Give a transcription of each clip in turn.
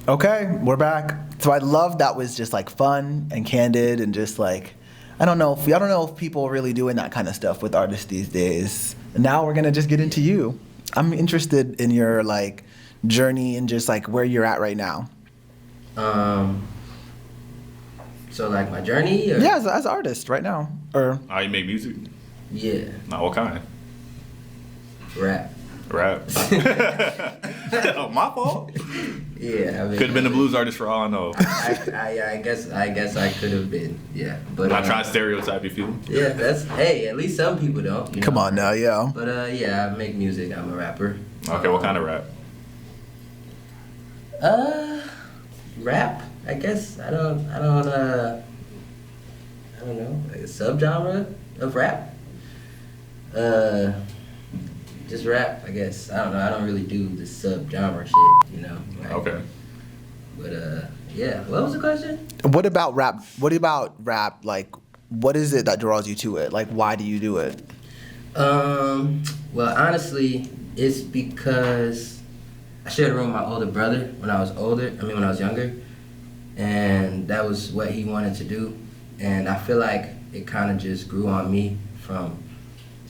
Okay, we're back. So I love that was just like fun and candid and just like I don't know if people are really doing that kind of stuff with artists these days. And now we're gonna just get into you. I'm interested in your like journey and just like where you're at right now. So like my journey? Or? Yeah, as an artist right now. Or you make music? Yeah. Not what kind? Rap. Oh, my fault. Yeah, I mean, could have been a blues artist for all I know. I guess I could have been. Yeah, but I'm not trying to stereotype you, feel? Yeah, at least some people don't. You know? Come on now, yeah. But yeah, I make music. I'm a rapper. Okay, what kind of rap? Rap. I guess I don't know, like a subgenre of rap. Just rap, I guess. I don't know. I don't really do the subgenre shit, you know. Like, okay. But yeah. What was the question? What about rap? Like, what is it that draws you to it? Like, why do you do it? Well, honestly, it's because I shared a room with my older brother when I was younger, and that was what he wanted to do, and I feel like it kind of just grew on me from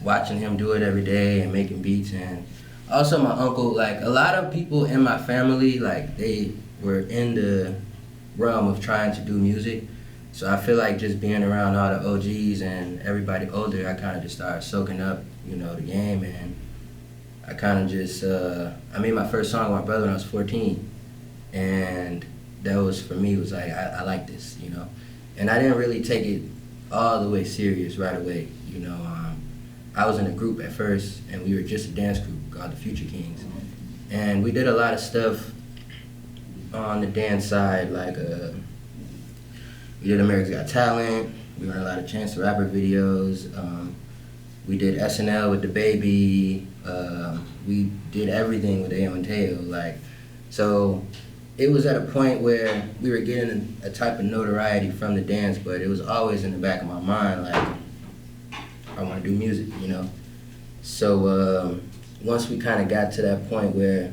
watching him do it every day and making beats. And also my uncle, like a lot of people in my family, like they were in the realm of trying to do music. So I feel like just being around all the OGs and everybody older, I kind of just started soaking up, you know, the game. And I kind of just, I made my first song with my brother when I was 14. And that was, for me, was like, I like this, you know. And I didn't really take it all the way serious right away, you know. I was in a group at first, and we were just a dance group called the Future Kings. And we did a lot of stuff on the dance side, like we did America's Got Talent, we ran a lot of Chance the Rapper videos, we did SNL with the Baby, we did everything with Ayo and Teo, like, so it was at a point where we were getting a type of notoriety from the dance, but it was always in the back of my mind, like, I want to do music, you know. So once we kind of got to that point where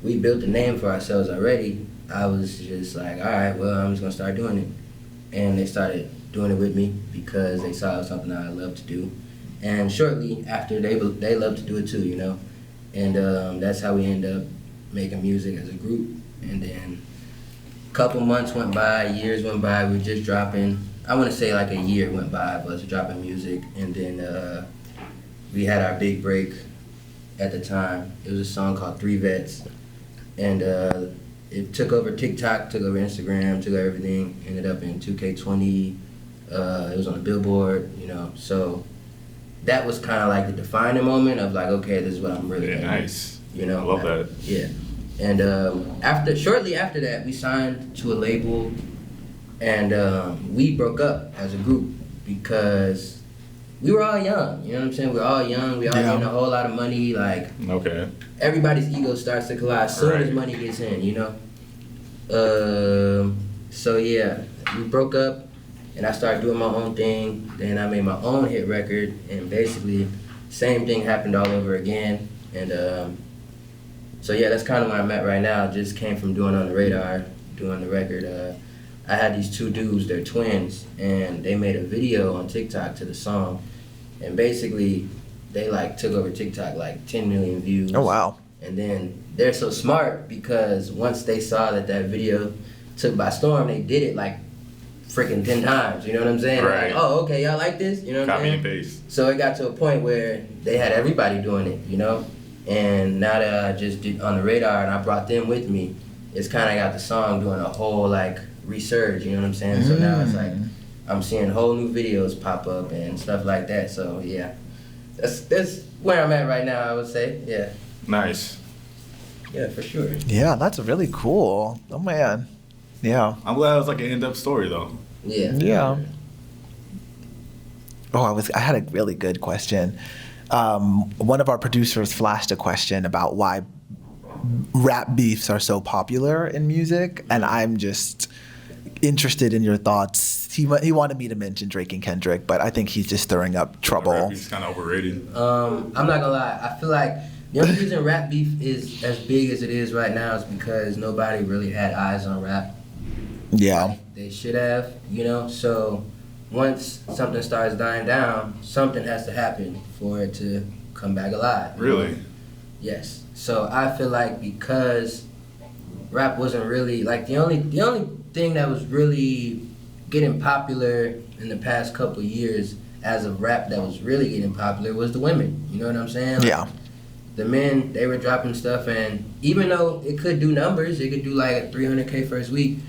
we built a name for ourselves already, I was just like, all right, well, I'm just going to start doing it. And they started doing it with me because they saw it was something that I loved to do. And shortly after, they loved to do it too, you know. And that's how we ended up making music as a group. And then a couple months went by, years went by, we were just dropping. I want to say like a year went by of us dropping music, and then we had our big break at the time. It was a song called Three Vets, and it took over TikTok, took over Instagram, took over everything, ended up in 2K20, it was on the Billboard, you know, so that was kind of like the defining moment of like, okay, this is what I'm really nice. You know? I love that. Yeah. And shortly after that, we signed to a label. And we broke up as a group because we were all young, you know what I'm saying? We were all young, we all getting a whole lot of money, like, okay. Everybody's ego starts to collide as soon as money gets in, you know? So yeah, we broke up, and I started doing my own thing, then I made my own hit record, and basically, same thing happened all over again, and so yeah, that's kind of where I'm at right now. Just came from doing On the Radar, doing the record. I had these two dudes, they're twins, and they made a video on TikTok to the song. And basically, they like took over TikTok, like 10 million views. Oh, wow. And then they're so smart because once they saw that video took by storm, they did it like freaking 10 times, you know what I'm saying? Right. Like, oh, okay, y'all like this? You know what I'm saying? Copy and paste. So it got to a point where they had everybody doing it, you know? And now that I just did On the Radar and I brought them with me, it's kind of got the song doing a whole like resurge, you know what I'm saying? So now it's like I'm seeing whole new videos pop up and stuff like that. So yeah, that's where I'm at right now, I would say. Yeah. Nice. Yeah, for sure. Yeah, that's really cool. Oh man. Yeah. I'm glad it was like an in-depth story though. Yeah. Yeah. Oh, I had a really good question. One of our producers flashed a question about why rap beefs are so popular in music, and I'm just interested in your thoughts. He wanted me to mention Drake and Kendrick, but I think he's just stirring up trouble. He's kind of overrated. I'm not gonna lie. I feel like The only reason rap beef is as big as it is right now is because nobody really had eyes on rap. Yeah. They should have, you know. So once something starts dying down, something has to happen for it to come back alive. Really? Yes. So I feel like because rap wasn't really like the only thing that was really getting popular in the past couple of years as of rap that was really getting popular was the women. You know what I'm saying? Like, Yeah. the men, they were dropping stuff, and even though it could do numbers, it could do like a 300K first week,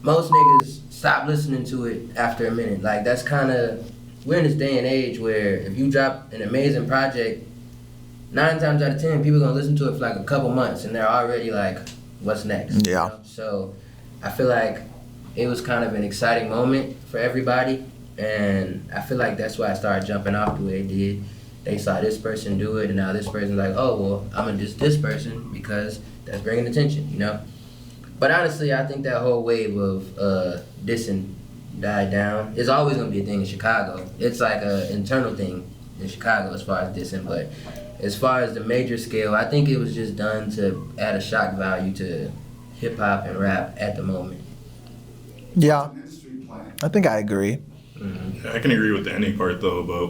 most niggas stop listening to it after a minute. Like, that's kind of, we're in this day and age where if you drop an amazing project, 9 times out of 10, people gonna listen to it for like a couple months, and they're already like, what's next? Yeah. You know? So I feel like it was kind of an exciting moment for everybody, and I feel like that's why I started jumping off the way it did. They saw this person do it, and now this person's like, oh, well, I'm gonna diss this person because that's bringing attention, you know? But honestly, I think that whole wave of dissing died down. It's always gonna be a thing in Chicago. It's like an internal thing in Chicago as far as dissing, but as far as the major scale, I think it was just done to add a shock value to hip hop and rap at the moment. Yeah. Industry plan. I think I agree. I can agree with the ending part though, but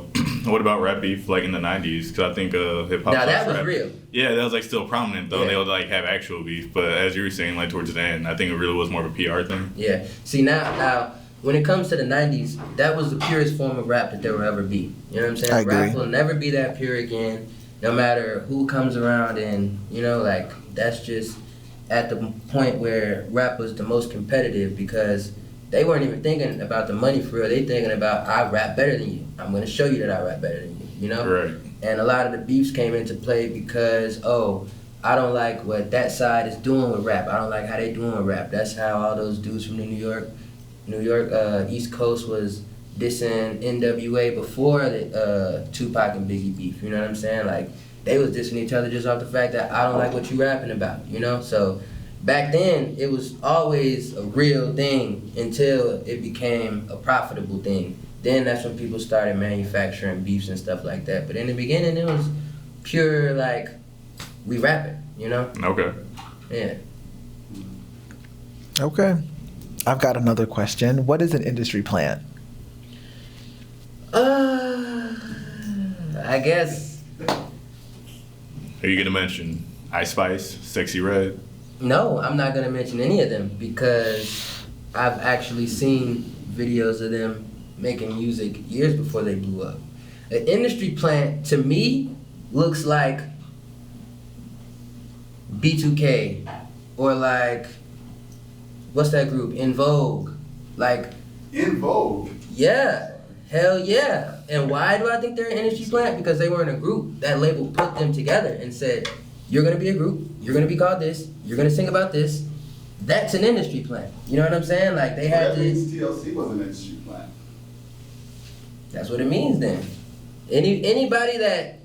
what about rap beef like in the 90s? Because I think hip hop. Now that was rap, real. Yeah, that was like still prominent though. Yeah. They would like have actual beef, but as you were saying, like towards the end, I think it really was more of a PR thing. Yeah. See now when it comes to the 90s, that was the purest form of rap that there will ever be. You know what I'm saying? I agree. Rap will never be that pure again, no matter who comes around, and you know, like that's just at the point where rap was the most competitive because they weren't even thinking about the money for real. They thinking about, I rap better than you. I'm gonna show you that I rap better than you, you know? Right. And a lot of the beefs came into play because, oh, I don't like what that side is doing with rap. I don't like how they doing with rap. That's how all those dudes from the New York East Coast was dissing NWA before the Tupac and Biggie beef. You know what I'm saying? Like, they was dissing each other just off the fact that I don't like what you rapping about, you know? So back then, it was always a real thing until it became a profitable thing. Then that's when people started manufacturing beefs and stuff like that. But in the beginning, it was pure, like, we rapping, you know? Okay. Yeah. Okay. I've got another question. What is an industry plant? I guess, Are you gonna mention Ice Spice, Sexy Red? no, I'm not going to mention any of them because I've actually seen videos of them making music years before they blew up. An industry plant, to me, looks like B2K or like, what's that group? In Vogue. Like, In Vogue. yeah, hell yeah. And why do I think they're an industry plant? Because they were in a group. That label put them together and said, you're gonna be a group, you're gonna be called this, you're gonna sing about this. That's an industry plant. You know what I'm saying? Like, they had That means this. TLC was an industry plan. That's what it means then. Anybody that,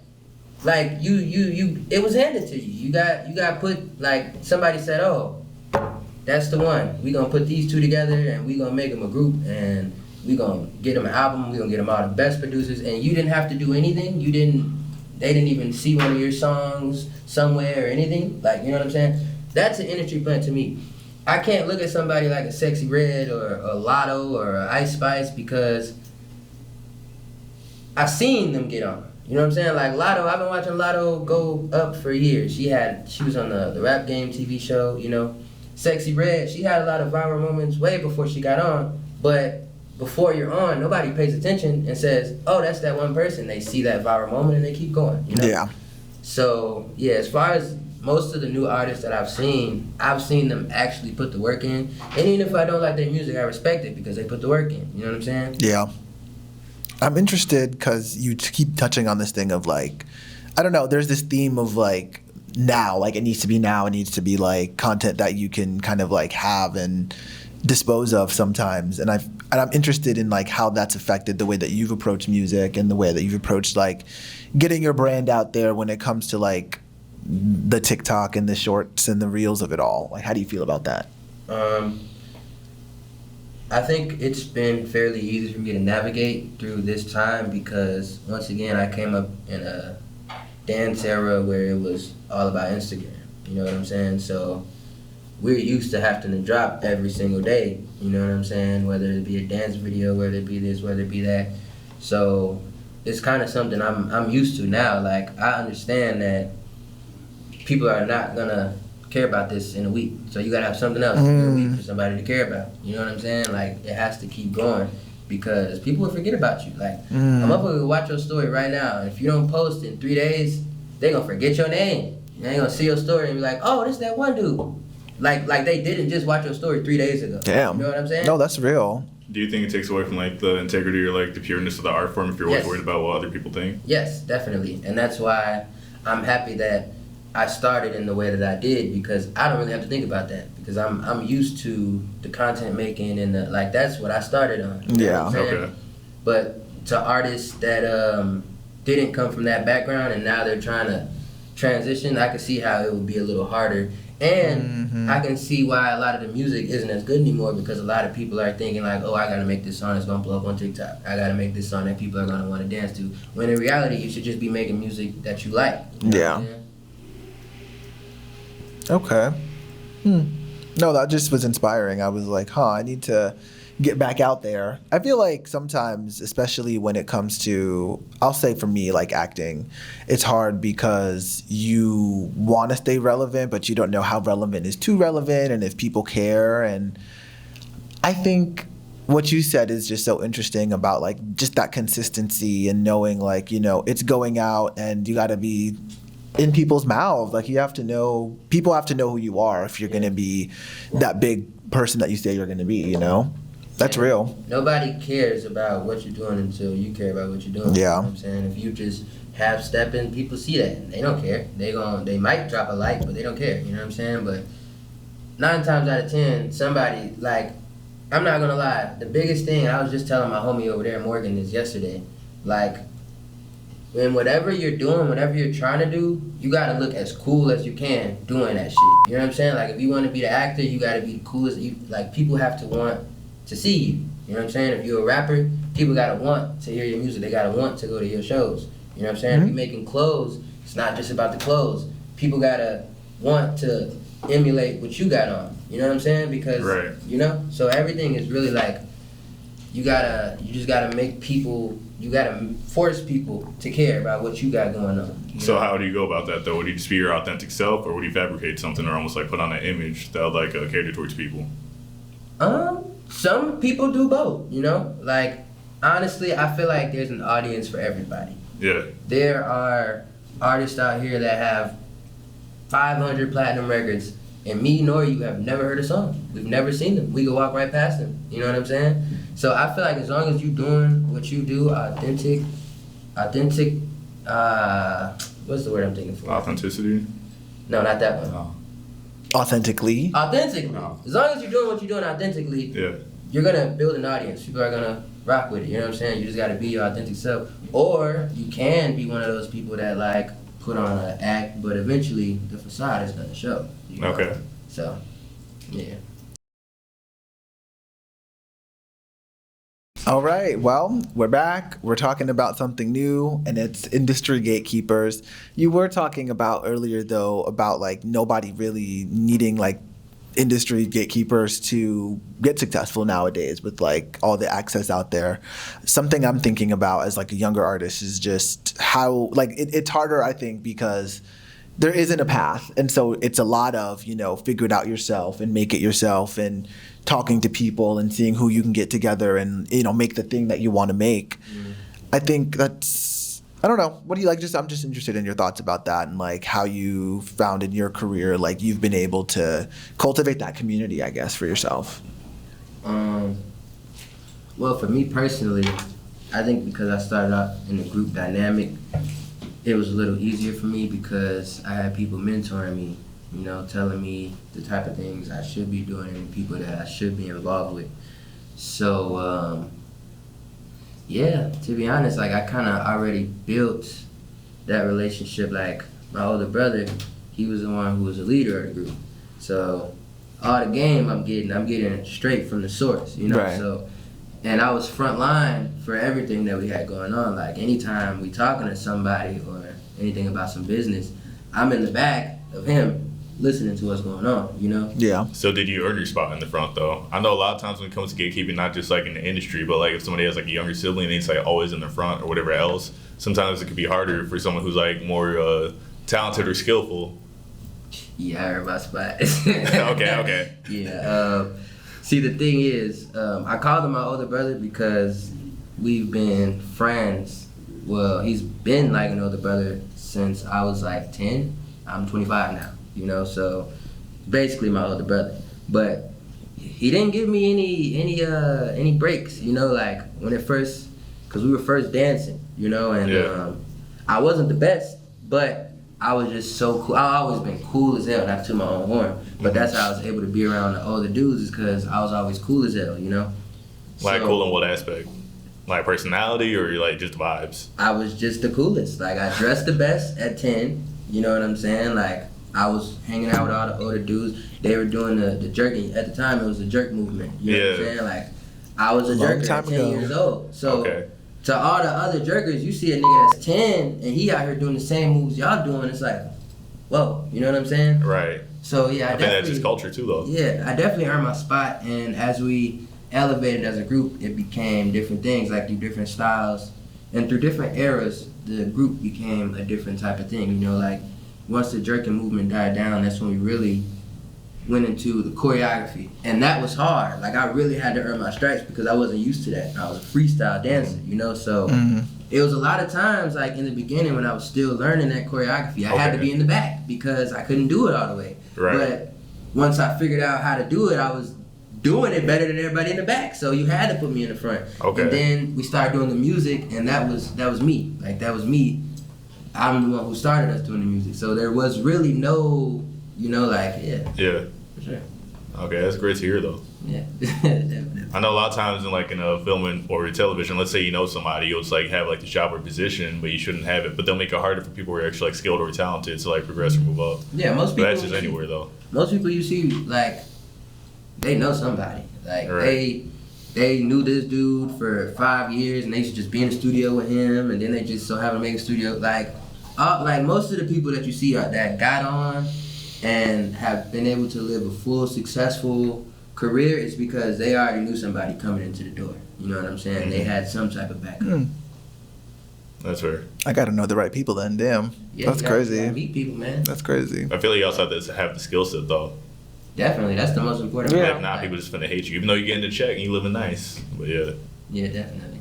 like, you it was handed to you. You got put, like, somebody said, oh, that's the one. We gonna put these two together and we gonna make them a group and we gonna get them an album. We gonna get them all the best producers, and you didn't have to do anything. They didn't even see one of your songs somewhere or anything. Like, you know what I'm saying? That's an industry plant to me. I can't look at somebody like a Sexy Red or a Lotto or a Ice Spice because I've seen them get on. You know what I'm saying? Like Lotto, I've been watching Lotto go up for years. She was on the Rap Game TV show, you know. Sexy Red, she had a lot of viral moments way before she got on, but before you're on, nobody pays attention and says, oh, that's that one person. They see that viral moment and they keep going, you know? Yeah. So, yeah, as far as most of the new artists that I've seen them actually put the work in. And even if I don't like their music, I respect it because they put the work in. You know what I'm saying? Yeah. I'm interested because you keep touching on this thing of like, I don't know, there's this theme of like now, like it needs to be now, it needs to be like content that you can kind of like have and dispose of sometimes. And I'm interested in like how that's affected the way that you've approached music and the way that you've approached like getting your brand out there when it comes to like the TikTok and the shorts and the reels of it all. Like, how do you feel about that? I think it's been fairly easy for me to navigate through this time because once again I came up in a dance era where it was all about Instagram. You know what I'm saying? So we're used to having to drop every single day. You know what I'm saying? Whether it be a dance video, whether it be this, whether it be that. So it's kind of something I'm used to now. Like, I understand that people are not gonna care about this in a week. So you gotta have something else in a week for somebody to care about. You know what I'm saying? Like, it has to keep going because people will forget about you. Like, a motherfucker will watch your story right now, and if you don't post in 3 days, they gonna forget your name. They ain't gonna see your story and be like, oh, this that one dude. Like they didn't just watch your story 3 days ago. Damn. You know what I'm saying? No, that's real. Do you think it takes away from like the integrity or like the pureness of the art form if you're always Yes. worried about what other people think? Yes, definitely. And that's why I'm happy that I started in the way that I did, because I don't really have to think about that, because I'm used to the content making and the, like, that's what I started on. You know what I'm saying? Okay. But to artists that didn't come from that background and now they're trying to transition, I can see how it would be a little harder. And I can see why a lot of the music isn't as good anymore, because a lot of people are thinking like, oh, I gotta make this song that's gonna blow up on TikTok. I gotta make this song that people are gonna wanna dance to. When in reality, you should just be making music that you like. You know what I'm saying? Okay. No, that just was inspiring. I was like, I need to get back out there. I feel like sometimes, especially when it comes to, I'll say for me, like acting, it's hard because you want to stay relevant, but you don't know how relevant is too relevant and if people care. And I think what you said is just so interesting about like just that consistency and knowing like, you know, it's going out and you got to be in people's mouths. Like, you have to know, people have to know who you are if you're going to be that big person that you say you're going to be, you know? That's real. Nobody cares about what you're doing until you care about what you're doing. Yeah. You know what I'm saying? If you just half stepping, people see that. They don't care. They might drop a like, but they don't care. You know what I'm saying? But 9 times out of 10, somebody, like, I'm not gonna lie, the biggest thing, I was just telling my homie over there in Morgan this yesterday, like, when whatever you're doing, whatever you're trying to do, you gotta look as cool as you can doing that shit. You know what I'm saying? Like, if you want to be the actor, you gotta be the coolest. Like, people have to want to see you. You know what I'm saying? If you're a rapper, people gotta want to hear your music. They gotta want to go to your shows. You know what I'm saying? If you're making clothes, it's not just about the clothes. People gotta want to emulate what you got on. You know what I'm saying? Because, you know? So everything is really like, you just gotta make people, you gotta force people to care about what you got going on. So how do you go about that though? Would you just be your authentic self, or would you fabricate something or almost like put on an image that would like cater towards people? Some people do both, you know? Like, honestly, I feel like there's an audience for everybody. Yeah. There are artists out here that have 500 platinum records, and me nor you have never heard a song. We've never seen them. We could walk right past them. You know what I'm saying? So I feel like as long as you doing what you do, authentic, what's the word I'm thinking for? Authenticity? No, not that one. No. Authentically. No. As long as you're doing what you're doing authentically, you're gonna build an audience. People are gonna rock with it. You know what I'm saying? You just gotta be your authentic self. Or you can be one of those people that like put on an act, but eventually the facade is gonna show. You know? Okay. So, yeah. All right, well, we're back. We're talking about something new, and it's industry gatekeepers. You were talking about earlier, though, about like nobody really needing like industry gatekeepers to get successful nowadays with like all the access out there. Something I'm thinking about as like a younger artist is just how like it's harder, I think, because there isn't a path, and so it's a lot of, you know, figure it out yourself and make it yourself and talking to people and seeing who you can get together and, you know, make the thing that you want to make. I think that's, I don't know, what do you like? I'm just interested in your thoughts about that and like how you found in your career, like you've been able to cultivate that community, I guess, for yourself. Well, for me personally, I think because I started out in the group dynamic, it was a little easier for me because I had people mentoring me, you know, telling me the type of things I should be doing and people that I should be involved with. So, yeah, to be honest, like I kind of already built that relationship. Like my older brother, he was the one who was the leader of the group. So all the game I'm getting it straight from the source, you know? Right. So, and I was front line for everything that we had going on. Like anytime we talking to somebody or anything about some business, I'm in the back of him listening to what's going on, you know? Yeah. So did you earn your spot in the front though? I know a lot of times when it comes to gatekeeping, not just like in the industry, but like if somebody has like a younger sibling and he's like always in the front or whatever else, sometimes it could be harder for someone who's like more talented or skillful. Yeah, I earned my spot. Okay. Yeah. See, the thing is, I called him my older brother because we've been friends. Well, he's been like an older brother since I was like 10. I'm 25 now, you know, so basically my older brother. But he didn't give me any breaks, you know, like when it first, because we were first dancing, you know, and I wasn't the best, but I was just so cool. I always been cool as hell, not to my own horn, but that's how I was able to be around the older dudes is because I was always cool as hell, you know. Like So, cool in what aspect? Like personality or like just vibes? I was just the coolest. Like I dressed the best at 10. You know what I'm saying? Like I was hanging out with all the older dudes. They were doing the jerking. At the time, it was the jerk movement. You know what I'm saying? Like I was a jerker at 10 years old. So to all the other jerkers, you see a nigga that's 10 and he out here doing the same moves y'all doing. It's like, whoa. You know what I'm saying? Right. So yeah, I think that's just culture too, though. Yeah, I definitely earned my spot. And as we elevated as a group, it became different things, like through different styles and through different eras. The group became a different type of thing, you know, like once the jerking movement died down, that's when we really went into the choreography. And that was hard. Like I really had to earn my stripes because I wasn't used to that. I was a freestyle dancer, you know, so it was a lot of times like in the beginning when I was still learning that choreography, I had to be in the back because I couldn't do it all the way. Right. But once I figured out how to do it, I was doing it better than everybody in the back, so you had to put me in the front. And then we started doing the music, and that was me. Like that was me. I'm the one who started us doing the music, so there was really no, you know, like Yeah. For sure. Okay, that's great to hear though. Yeah. Definitely. I know a lot of times in like in a film or television, let's say you know somebody, you'll just like have like the job or position, but you shouldn't have it. But they'll make it harder for people who are actually like skilled or talented to like progress or move up. Yeah, most people. But that's just anywhere though. Most people you see like they know somebody. Like they knew this dude for 5 years and they used to just be in the studio with him, and then they just so happen to make a studio. Like most of the people that you see that got on and have been able to live a full successful career is because they already knew somebody coming into the door. You know what I'm saying? They had some type of backup. That's fair. I gotta know the right people then. Damn. Yeah, That's crazy. You gotta meet people, man. That's crazy. I feel like you also have to have the skill set though. Definitely, that's the most important Yeah. part. If not, people just finna hate you, even though you're getting the check and you living nice. But yeah. Yeah, definitely.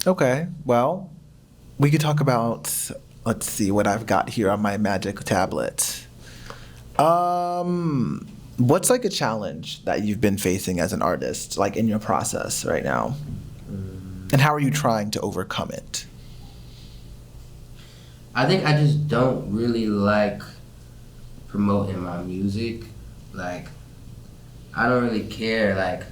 Okay. Well, we could talk about. Let's see what I've got here on my magic tablet. What's like a challenge that you've been facing as an artist, like in your process right now? And how are you trying to overcome it? I think I just don't really like promoting my music. Like, I don't really care, like,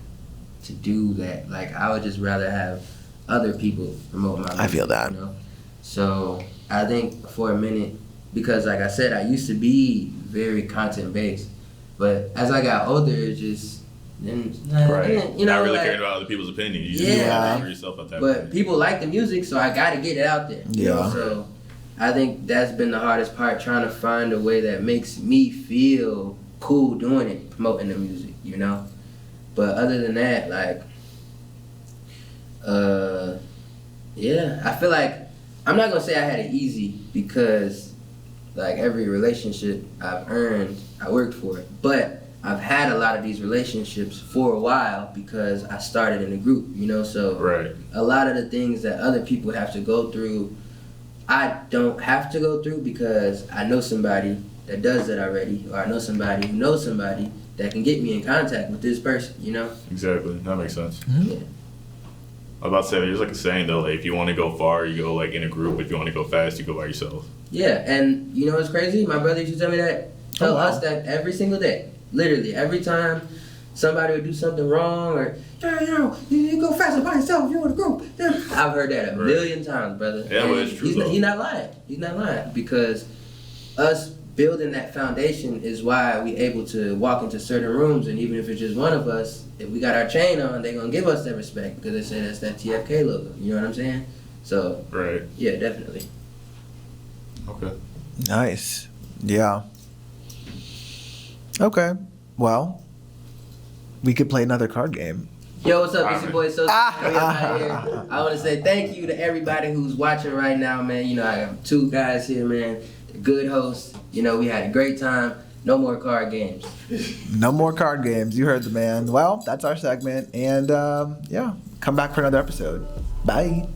to do that. Like, I would just rather have other people promote my music. I feel that. You know? So, I think for a minute, because like I said, I used to be very content-based. But as I got older, it just, then, you know, not really like, caring about other people's opinion. You Yeah. just want to for yourself at that but point. people like the music, so I gotta get it out there. You know? Yeah. So I think that's been the hardest part, trying to find a way that makes me feel cool doing it, promoting the music, you know? But other than that, like, yeah, I feel like, I'm not gonna say I had it easy because, like, every relationship I've earned, I worked for it. But I've had a lot of these relationships for a while because I started in a group, you know? So a lot of the things that other people have to go through, I don't have to go through because I know somebody that does that already, or I know somebody who knows somebody that can get me in contact with this person, you know? Exactly. That makes sense. Yeah. I was about to say, there's like a saying though, like if you want to go far, you go like in a group. If you want to go fast, you go by yourself. Yeah, and you know what's crazy? My brother used to tell me that, tell wow. us that every single day. Literally, every time somebody would do something wrong or, you go faster by yourself, you're in a group. I've heard that a million times, brother. Yeah, but it's true, He's not lying. He's not lying because us building that foundation is why we able to walk into certain rooms, and even if it's just one of us, if we got our chain on, they're going to give us that respect because they say that's that TFK logo. You know what I'm saying? So, yeah, definitely. Okay. Nice. Yeah. Okay. Well, we could play another card game. Yo, what's up? It's your boy Soski. We out here. I want to say thank you to everybody who's watching right now, man. You know, I have 2 guys here, man. They're good hosts. You know, we had a great time. No more card games. No more card games. You heard the man. Well, that's our segment. And yeah, come back for another episode. Bye.